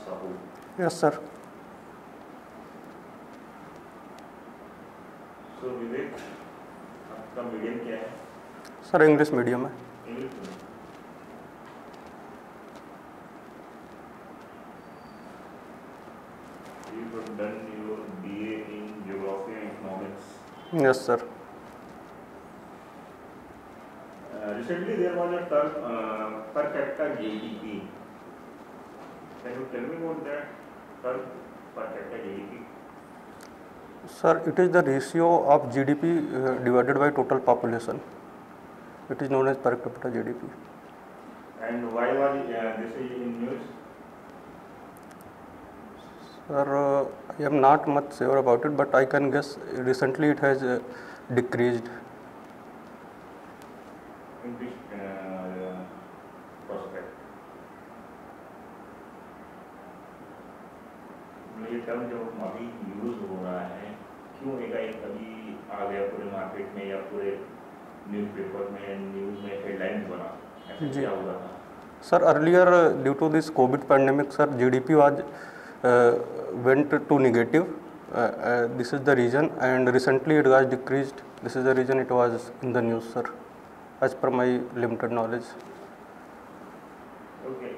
Sahu. Yes sir. So Vivek, आपका medium क्या है? सर इंग्लिश मीडियम है। इंग्लिश में। You have done your BA in Geography and Economics. Yes sir. Recently there was a term per capita GDP. Can you tell me about that term, per capita GDP? Sir, it is the ratio of GDP divided by total population. It is known as per capita GDP. And why was this is in news? Sir, I am not much sure about it, but I can guess recently it has decreased. In which prospect? ये term जो अभी use हो रहा है, क्यों एकाएक अभी आ गया पूरे मार्केट में या पूरे न्यूज़पेपर में, न्यूज़ में हेडलाइंस बना, ऐसा क्या हुआ था? Sir, earlier due to this COVID pandemic, sir, GDP was went to negative. This is the reason, and recently it was decreased. This is the reason it was in the news, sir, as per my limited knowledge. Okay.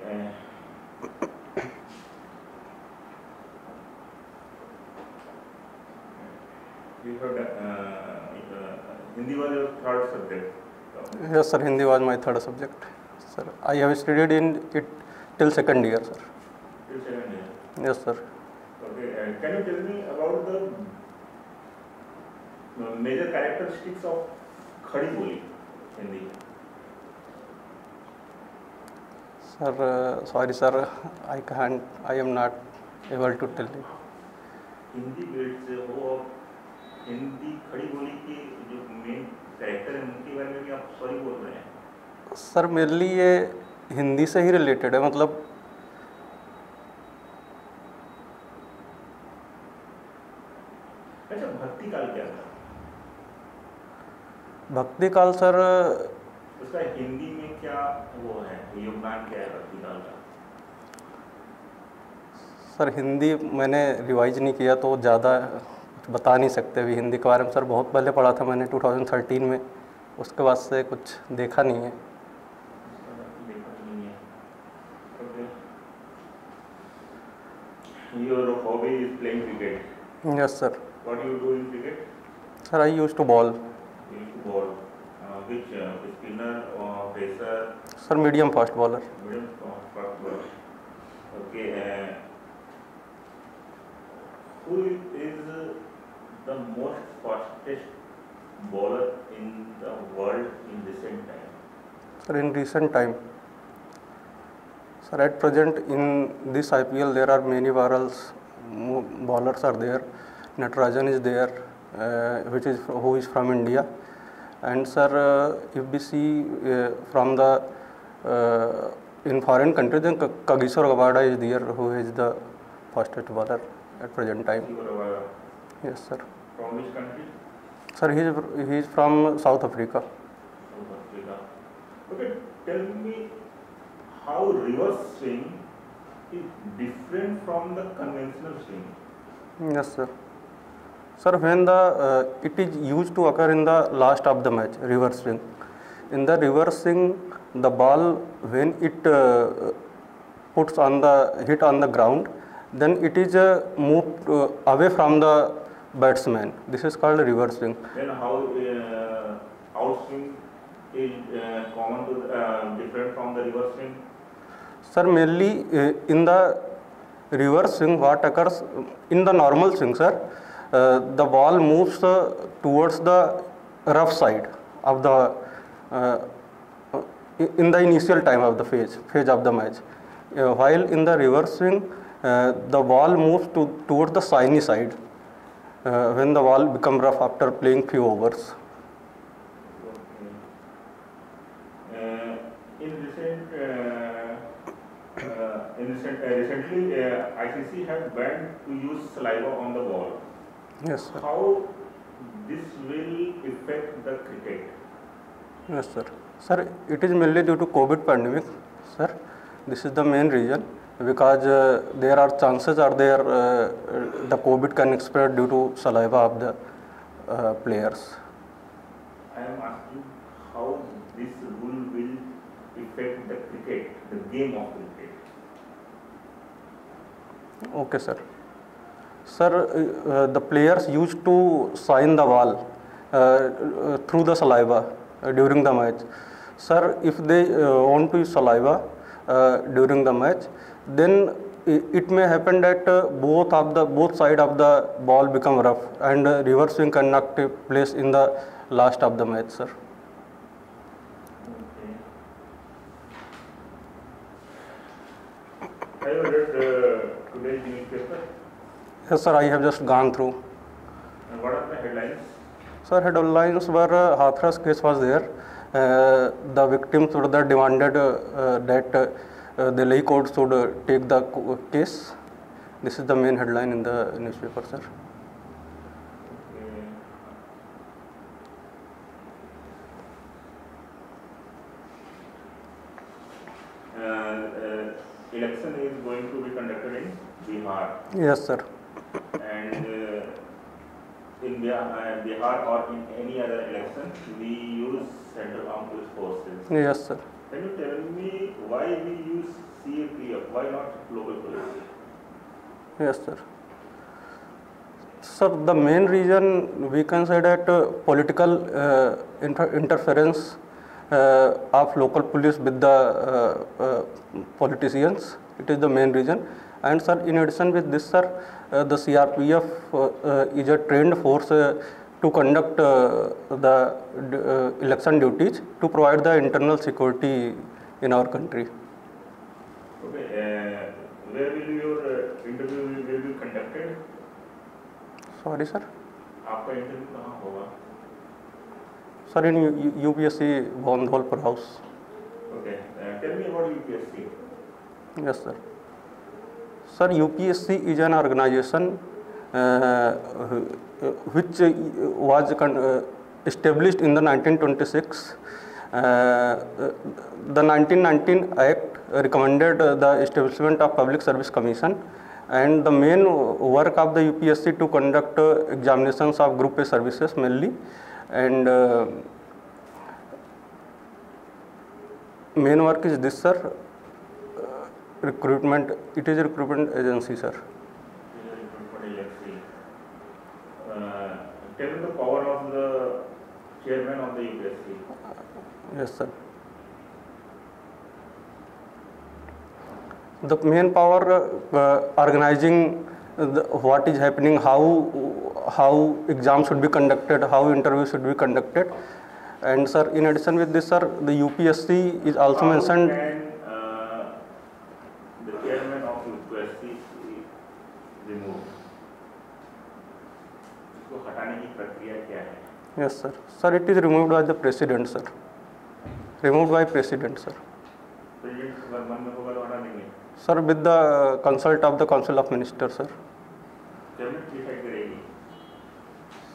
You heard Hindi was your third subject. Yes, sir. Hindi was my third subject. Sir, I have studied in it till second year, sir. Till second year. Yes, sir. Okay. Can you tell me about the major characteristics of खड़ी बोली Hindi? Sir, sorry, sir. I can't. I am not able to tell you. Hindi grade से हो और हिंदी खड़ी बोली की जो main character है उनके बारे में भी आप सॉरी बोल रहे हैं? सर मेनली ये हिंदी से ही रिलेटेड है, मतलब अच्छा, भक्ति काल क्या था? भक्ति काल सर, उसका हिंदी में क्या वो है, योगदान क्या है भक्ति काल का? सर हिंदी मैंने रिवाइज नहीं किया तो ज़्यादा बता नहीं सकते अभी हिंदी के बारे में। सर बहुत पहले पढ़ा था मैंने 2013 में, उसके बाद से कुछ देखा नहीं है। Your hobby is playing cricket. Yes, sir. What do you do in cricket? Sir, I used to bowl. You used to bowl. Which spinner or pacer? Sir, medium fast bowler. Medium fast bowler. Okay. Who is the most fastest bowler in the world in recent time? Sir, in recent time, sir, at present in this IPL there are many bowlers are there. Natarajan is there, who is from India, and sir, if we see from the in foreign countries, then Kagiso Rabada is there, who is the fastest bowler at present time. Yes, sir. From which country? Sir, he is from South Africa. South Africa. Okay, tell me how reverse swing is different from the conventional swing. Yes, sir. Sir, when it is used to occur in the last of the match, reverse swing. In the reverse swing, the ball when it hit on the ground, then it is moved away from the batsman. This is called reverse swing. Then how outswing is common to different from the reverse swing? Sir, mainly in the reverse swing, what occurs in the normal swing, sir, the ball moves towards the rough side of the in the initial time of the phase of the match. While in the reverse swing, the ball moves towards the shiny side when the ball become rough after playing few overs. Recently, ICC has banned to use saliva on the ball. Yes, sir. How this will affect the cricket? Yes, sir. Sir, it is mainly due to COVID pandemic, sir. This is the main reason. because there are chances are there the COVID can spread due to saliva of the players. I am asking how this rule will affect the cricket, the game of cricket. Okay, sir. Sir, the players used to sign the ball through the saliva during the match. Sir, if they want to use saliva during the match, then it may happen that both side of the ball become rough and reverse swing cannot take place in the last of the match, sir. Okay. Have you read today's newspaper? Yes, sir, I have just gone through. And what are the headlines? Sir, headlines were Hathras case was there. The victims were demanded that the Delhi court should take the case. This is the main headline in the newspaper, sir. Election is going to be conducted in Bihar. Yes, sir. And in Bihar or in any other election, we use Central Armed Police Forces. Yes, sir. Can you tell me why we use CAPF? Why not local police? Yes, sir. Sir, the main reason we can say that political interference of local police with the politicians, it is the main reason. And sir, in addition with this, sir, the CRPF is a trained force to conduct the election duties to provide the internal security in our country. Okay, where will your interview will be conducted? Sorry, sir. आपका interview कहाँ होगा? Sir, in UPSC Bondholpur House. Okay, tell me about UPSC. Yes, sir. Sir, UPSC is an organization which was established in the 1926. The 1919 Act recommended the establishment of Public Service Commission, and the main work of the UPSC to conduct examinations of Group A services mainly, and main work is this, sir. Recruitment. It is a recruitment agency, sir. Recruitment agency. Tell me the power of the chairman of the UPSC. Yes, sir. The main power organizing what is happening, how exams should be conducted, how interviews should be conducted, and sir, in addition with this, sir, the UPSC is also mentioned. The chairman of UPSC removed. इसको हटाने की प्रक्रिया क्या है? Yes, sir. Sir, it is removed by the president, sir. Removed by president, sir. President अगर मन में होगा तो हटा देंगे. Sir, with the consult of the Council of Ministers, sir. Chairman decide करेगी.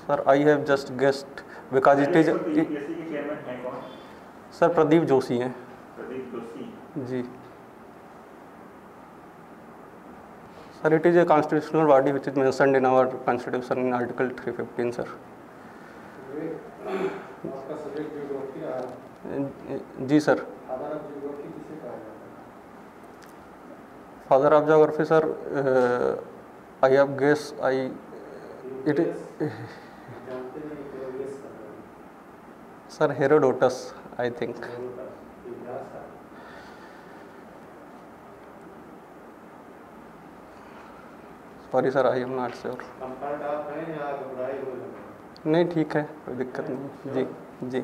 Sir, I have just guessed because it is. UPSC के chairman हैं कौन? Sir, प्रदीप जोशी हैं. प्रदीप जोशी. जी. Sir, it is a constitutional body which is mentioned in our constitution in Article 315, sir. आपका subject geography रहा है? जी sir. Father of geography किसे कहा जाता है? Father of geography, sir, I have guess I it जानते नहीं तो गेस कर रहे हैं. Sir Herodotus I think. इतिहास है. Sorry sir, I am not sure. Comfort आप हैं या घबराए हुए लग रहे हैं? नहीं, ठीक है, कोई दिक्कत नहीं. जी जी.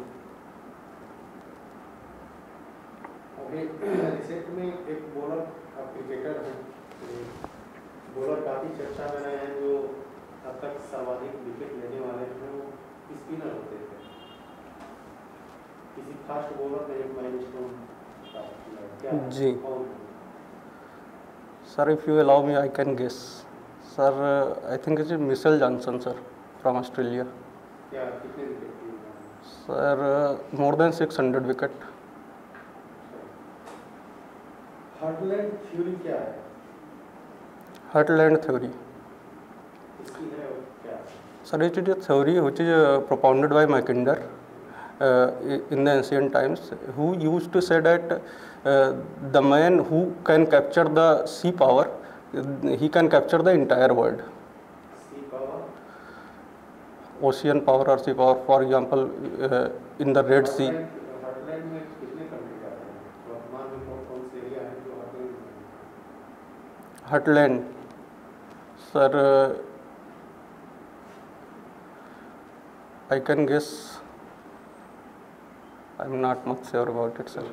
अभी रिसेंट में एक बॉलर अब क्रिकेटर हैं, बॉलर काफ़ी चर्चा में रहे हैं जो अब तक सर्वाधिक विकेट लेने वाले हैं, वो स्पिनर होते थे. किसी फास्ट बॉलर ने एक माइलस्टोन प्राप्त किया, क्या जी. और sir, if you allow me I can guess. Sir, I think it is Mitchell Johnson, sir, from Australia. क्या कितने विकेट लिए? Sir, more than 600 wicket. Heartland theory क्या है? Heartland theory. इसकी है और क्या? Sir, it is a theory which is propounded by Mackinder in the ancient times, who used to say that the man who can capture the sea power, he can capture the entire world. Sea power, Ocean power or sea power, for example, in the Red Sea. Heartland में कितने country आते हैं? वर्तमान में कौन कौन से area हैं जो हार्टलैंड में हैं? Heartland, sir, I can guess. I'm not much sure about it, sir.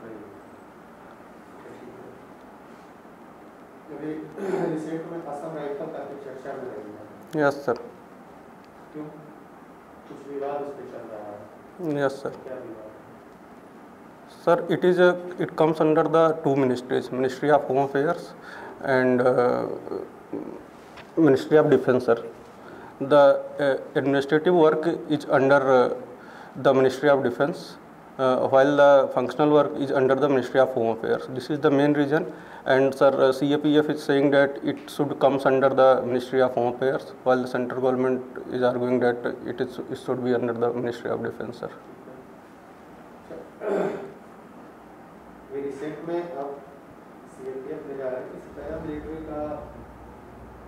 अभी रिसेंट में असम राइफल काफी चर्चा में रही है, Yes, sir. क्यों? कुछ विवाद उस पर चल रहा है, Yes, sir. क्या विवाद? Sir, it comes under the two ministries, Ministry of Home Affairs and Ministry of Defence, sir. The administrative work is under the Ministry of Defence, while the functional work is under the Ministry of Home Affairs. This is the main reason, and sir, CAPF is saying that it should comes under the Ministry of Home Affairs, while the central government is arguing that it should be under the Ministry of Defence, sir. ये recent में अब CAPF ने कहा है कि paramilitary का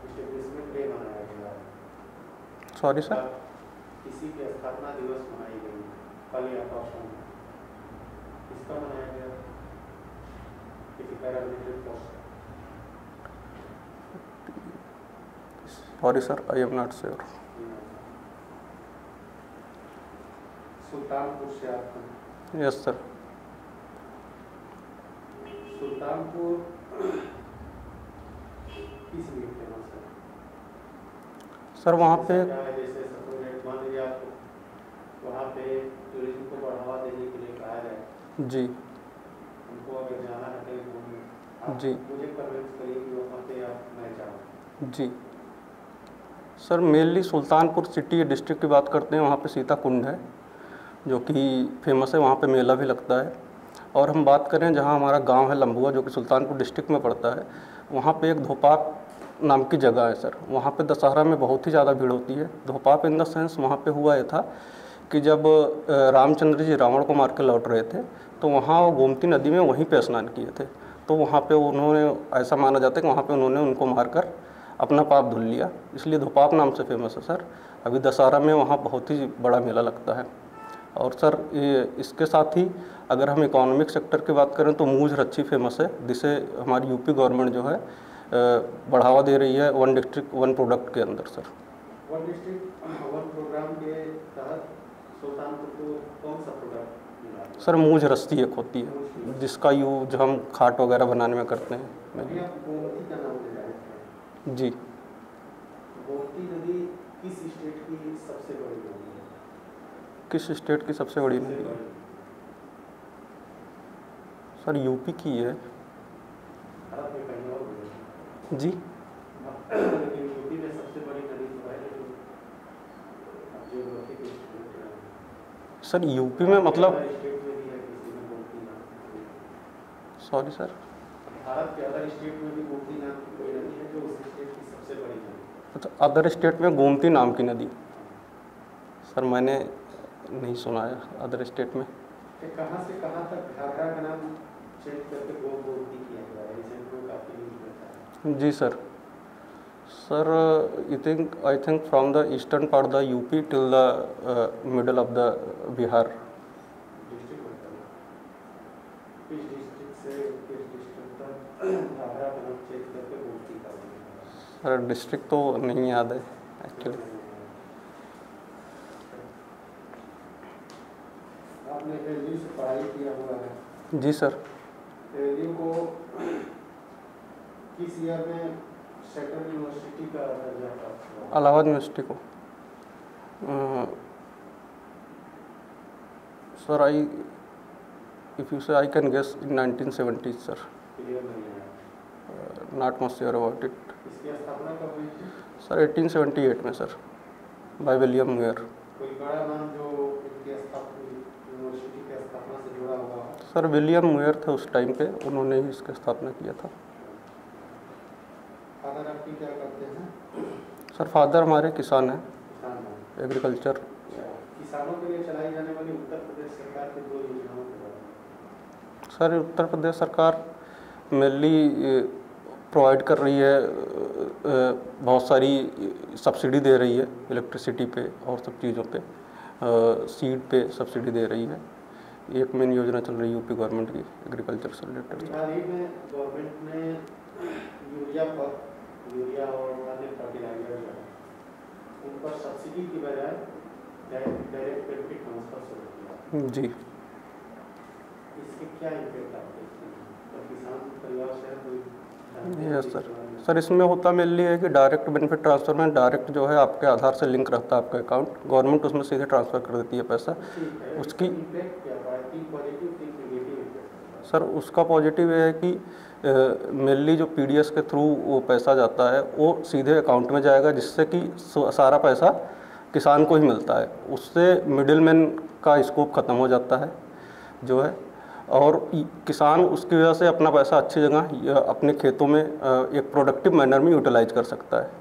establishment day मनाया गया है। Sorry, sir. किसी के स्थापना दिवस मनाई गई कल या परसों में, किसका मनाया गया? किसी paramilitary force? Sorry, sir, I am not sure. Sultanpur से आपका? Yes, sir. सुल्तानपुर किस लिए फेमस है? सर वहाँ पे क्या है, जैसे सपोज मान लीजिए आप वहाँ पे टूरिज्म को बढ़ावा देने के लिए कहा जाए, जी उनको अगर जाना है कहीं घूमने, आप जी मुझे कन्विंस करिए कि वहाँ पे आप मैं जाऊँ। जी sir, mainly Sultanpur city district की बात करते हैं, वहाँ पे सीता कुंड है जो कि फेमस है, वहाँ पे मेला भी लगता है। और हम बात करें जहाँ हमारा गांव है लंबुआ, जो कि सुल्तानपुर डिस्ट्रिक्ट में पड़ता है, वहाँ पे एक धोपाप नाम की जगह है सर। वहाँ पे दशहरा में बहुत ही ज़्यादा भीड़ होती है। धोपाप इन द सेंस वहाँ पे हुआ ये था कि जब रामचंद्र जी रावण को मार के लौट रहे थे तो वहाँ वो गोमती नदी में वहीं पे स्नान किए थे। तो वहाँ पे उन्होंने, ऐसा माना जाता है कि वहाँ पे उन्होंने उनको मारकर अपना पाप धुल लिया, इसलिए धोपाप नाम से फेमस है सर। अभी दशहरा में वहाँ बहुत ही बड़ा मेला लगता है। और सर इसके साथ ही अगर हम इकोनॉमिक सेक्टर की बात करें तो मूज रच्छी फेमस है, जिसे हमारी यूपी गवर्नमेंट जो है बढ़ावा दे रही है वन डिस्ट्रिक्ट वन प्रोडक्ट के अंदर sir. One district one programme के तहत सुल्तानपुर को कौन सा प्रोडक्ट मिला? सर मूज रस्सी एक होती है जिसका यूज हम खाट वगैरह बनाने में करते हैं। अभी आप गोमती का नाम ले रहे थे। जी, गोमती नदी किस स्टेट की सबसे बड़ी नदी है? किस स्टेट की सबसे बड़ी नदी है? सर यूपी की है। भारत में कहीं और भी है। जी लेकिन यूपी में सबसे बड़ी नदी तो है, लेकिन अब ज्योग्राफी के स्टूडेंट हैं। सर यूपी में मतलब, स्टेट में भी है किसी में गोमती नाम? सॉरी सर, भारत के अदर स्टेट में भी गोमती नाम की कोई नदी है जो उस स्टेट की सबसे बड़ी नदी? अच्छा, अदर स्टेट में गोमती नाम की नदी? सर मैंने नहीं सुना है अदर स्टेट में। कहाँ से कहाँ तक घाघरा का नाम चेंज करके गोमती किया गया है? रिसेंट में काफ़ी न्यूज़ रहता है। जी sir. Sir I think from the eastern part the UP till the middle of the Bihar. District बताइए, किस डिस्ट्रिक्ट से किस डिस्ट्रिक्ट तक घाघरा का नाम चेंज करके गोमती का दिया? सर डिस्ट्रिक्ट तो नहीं याद है एक्चुअली। आपने एलयू से पढ़ाई किया हुआ है? जी सर। एलयू को किस ईयर में सेंट्रल यूनिवर्सिटी का दर्जा प्राप्त हुआ? इलाहाबाद यूनिवर्सिटी को sir if you say I can guess in 1970 sir. Clear नहीं है, not much sure about it. इसकी स्थापना कब हुई थी? सर 1878 में सर, बाय विलियम मुयर। कोई बड़ा नाम जो इनकी यूनिवर्सिटी की स्थापना से जुड़ा हुआ है? सर विलियम मुयर थे उस टाइम पे, उन्होंने ही इसकी स्थापना किया था। फादर आपकी क्या करते सर फादर हमारे किसान हैं, किसान हैं। एग्रीकल्चर। अच्छा, किसानों के लिए चलाई जाने वाली उत्तर प्रदेश सरकार की 2 योजनाओं के बारे में। सर उत्तर प्रदेश सरकार मेनली प्रोवाइड कर रही है, बहुत सारी सब्सिडी दे रही है इलेक्ट्रिसिटी पे और सब चीज़ों पे, सीड पे सब्सिडी दे रही है। एक मेन योजना चल रही है यूपी गवर्नमेंट की एग्रीकल्चर से रिलेटेड। हाल ही में गवर्नमेंट ने यूरिया और अन्य फर्टिलाइजर जो है उन पर सब्सिडी की बजाय डायरेक्ट बेनिफिट ट्रांसफर शुरू किया। जी इसके क्या इम्पैक्ट आप देखते हैं? तो किसान परिवार से कोई यस सर इसमें होता मेनली है कि डायरेक्ट बेनिफिट ट्रांसफ़र में डायरेक्ट जो है आपके आधार से लिंक रहता है आपका अकाउंट, गवर्नमेंट उसमें सीधे ट्रांसफ़र कर देती है पैसा। उसकी इम्पैक्ट क्या पड़ा? 3 पॉजिटिव 3 नेगेटिव इम्पैक्ट। सर उसका पॉजिटिव ये है कि मेनली जो पीडीएस के थ्रू वो पैसा जाता है वो सीधे अकाउंट में जाएगा, जिससे कि सारा पैसा किसान को ही मिलता है। उससे मिडिलमैन का स्कोप ख़त्म हो जाता है जो है, और किसान उसकी वजह से अपना पैसा अच्छी जगह अपने खेतों में एक प्रोडक्टिव मैनर में यूटिलाइज कर सकता है।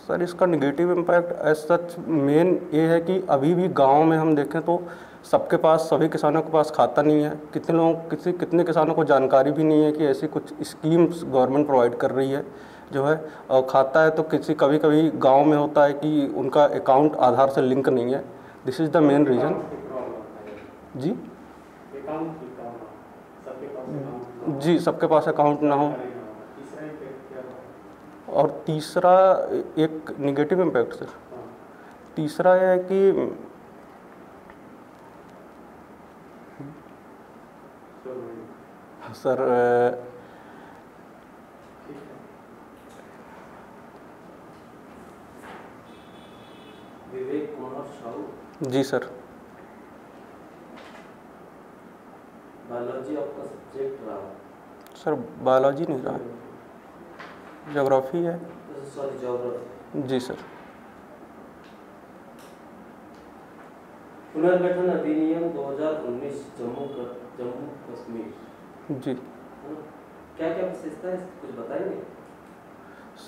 सर इसका negative impact as such main ये है कि अभी भी गांव में हम देखें तो सबके पास, सभी किसानों के पास खाता नहीं है। कितने किसानों को जानकारी भी नहीं है कि ऐसी कुछ स्कीम्स गवर्नमेंट प्रोवाइड कर रही है जो है, और खाता है तो कभी कभी गांव में होता है कि उनका अकाउंट आधार से लिंक नहीं है। This is the main reason. जी जी सबके पास अकाउंट ना हो। और तीसरा एक निगेटिव इम्पैक्ट सर, तीसरा यह है कि सर विवेक कुमार साहू। जी सर। बायोलॉजी आपका सब्जेक्ट रहा? सर बायोलॉजी नहीं रहा, ज्योग्राफी है। Sorry geography. जी सर। पुनर्गठन अधिनियम 2019 जम्मू कश्मीर। जी क्या क्या विशेषता है, कुछ बताएंगे?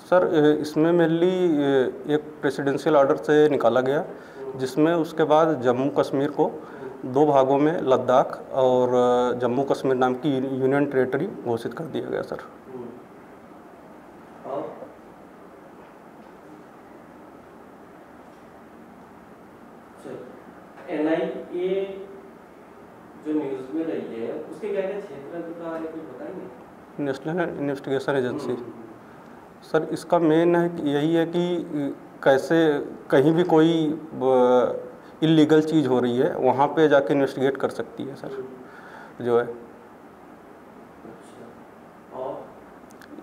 सर इसमें मेनली एक प्रेसिडेंशियल ऑर्डर से निकाला गया, जिसमें उसके बाद जम्मू कश्मीर को 2 भागों में लद्दाख और जम्मू कश्मीर नाम की यूनियन टेरेटरी घोषित कर दिया गया सर। और NIA जो न्यूज़ में रही है उसके क्या क्या क्षेत्र का है, कुछ बताएंगे? National investigation agency. सर इसका मेन है कि यही है कि कैसे कहीं भी कोई इलीगल चीज़ हो रही है वहाँ पे जाके इन्वेस्टिगेट कर सकती है सर जो है,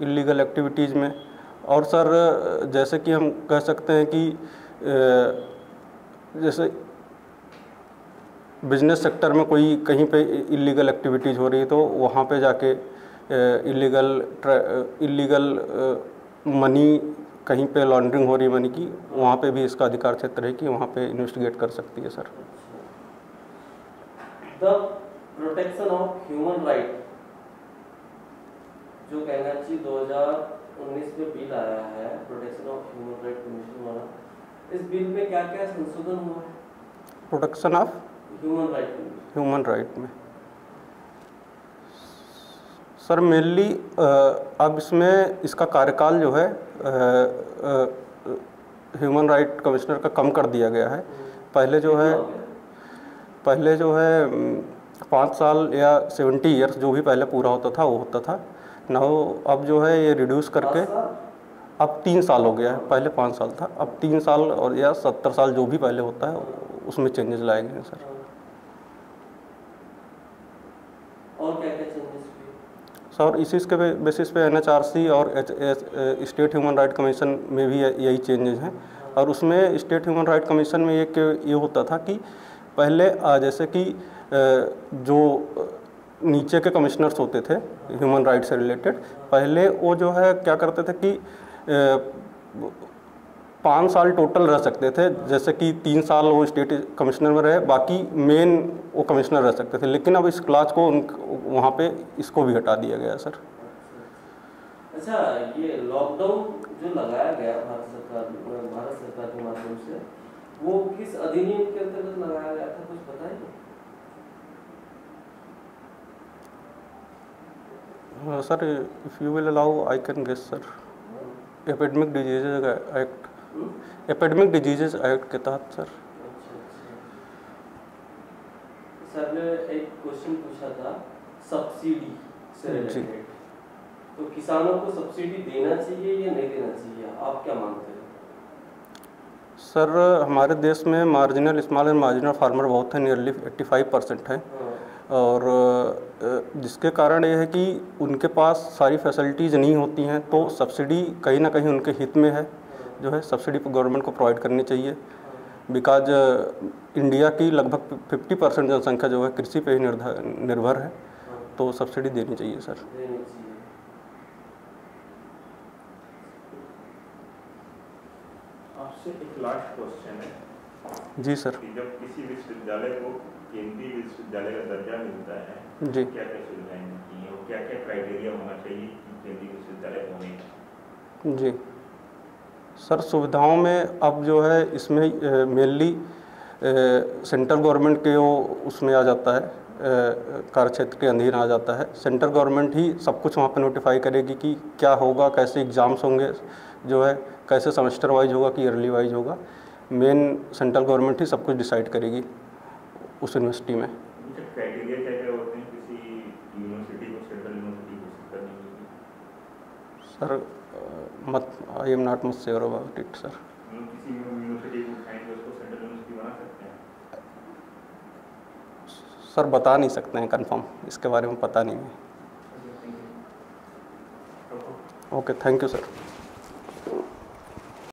इलीगल एक्टिविटीज़ में। और सर जैसे कि हम कह सकते हैं कि जैसे बिजनेस सेक्टर में कोई कहीं पे इलीगल एक्टिविटीज़ हो रही है तो वहाँ पे जाके इलीगल मनी कहीं पे लॉन्ड्रिंग हो रही है मनी की, वहाँ पे भी इसका अधिकार क्षेत्र है कि वहाँ पे इन्वेस्टिगेट कर सकती है sir. The protection of human right जो कहना चाहिए 2019 में बिल आया है, protection of human right commission वाला, इस बिल में क्या क्या संशोधन हुआ है? प्रोटेक्शन ऑफ ह्यूमन राइट में सर मेनली अब इसमें इसका कार्यकाल जो है ह्यूमन राइट कमिश्नर का कम कर दिया गया है। पहले जो है 5 साल या 70 ईयर्स जो भी पहले पूरा होता था वो होता था ना, अब जो है ये रिड्यूस करके अब 3 साल हो गया है। पहले 5 साल था, अब 3 साल और या 70 साल जो भी पहले होता है उसमें चेंजेस लाए गए हैं सर। और क्या क्या चेंजेस? सर इसी के बेसिस पे NHRC और स्टेट ह्यूमन राइट कमीशन में भी यही चेंजेस हैं। और उसमें स्टेट ह्यूमन राइट कमीशन में ये होता था कि पहले जैसे कि जो नीचे के कमिश्नर्स होते थे ह्यूमन राइट से रिलेटेड, पहले वो जो है क्या करते थे कि 5 साल टोटल रह सकते थे, जैसे कि 3 साल वो स्टेट कमिश्नर में रहे, बाकी मेन वो कमिश्नर रह सकते थे। लेकिन अब इस क्लास को वहाँ पे इसको भी हटा दिया गया सर। अच्छा, ये लॉकडाउन जो लगाया गया भारत सरकार के माध्यम से, वो किस अधिनियम के अंतर्गत लगाया गया था, कुछ बताइए? Sir, if you will allow I can guess sir, epidemic diseases act, epidemic diseases act के तहत सर। अच्छा अच्छा। सर ने एक क्वेश्चन पूछा था सब्सिडी से रिलेटेड, तो किसानों को सब्सिडी देना चाहिए या नहीं देना चाहिए, आप क्या मानते हैं? सर, हमारे देश में marginal small and marginal farmer बहुत है, नियरली 85% है। और जिसके कारण ये है कि उनके पास सारी फैसिलिटीज़ नहीं होती हैं, तो सब्सिडी कहीं ना कहीं उनके हित में है, जो है सब्सिडी गवर्नमेंट को प्रोवाइड करनी चाहिए। बिकॉज इंडिया की लगभग 50% जनसंख्या जो है कृषि पे ही निर्भर है, तो सब्सिडी देनी चाहिए सर। देनी चाहिए। आपसे एक लास्ट क्वेश्चन है। जी सर। कि जब किसी विश्वविद्यालय को केंद्रीय विश्वविद्यालय का दर्जा मिलता है, जी। क्या क्या सुविधाएं मिलती हैं और क्या क्या क्राइटेरिया होना चाहिए कि केंद्रीय विश्वविद्यालय होने का? जी सर, सुविधाओं में अब जो है इसमें मेनली सेंट्रल गवर्नमेंट के वो उसमें आ जाता है, कार्यक्षेत्र के अधीन आ जाता है। सेंट्रल गवर्नमेंट ही सब कुछ वहाँ पे नोटिफाई करेगी कि क्या होगा, कैसे एग्ज़ाम्स होंगे, जो है कैसे सेमेस्टर वाइज होगा कि ईयरली वाइज होगा। मेन सेंट्रल गवर्नमेंट ही सब कुछ डिसाइड करेगी उस यूनिवर्सिटी में। क्राइटेरिया क्या क्या होते हैं किसी यूनिवर्सिटी को सेंट्रल यूनिवर्सिटी घोषित करने के? Sir, I am not much sure about it sir. किसी यूनिवर्सिटी को उठाएंगे उसको सेंट्रल यूनिवर्सिटी बना सकते हैं? सर, बता नहीं सकते हैं कंफर्म, इसके बारे में पता नहीं है। Okay, thank you sir.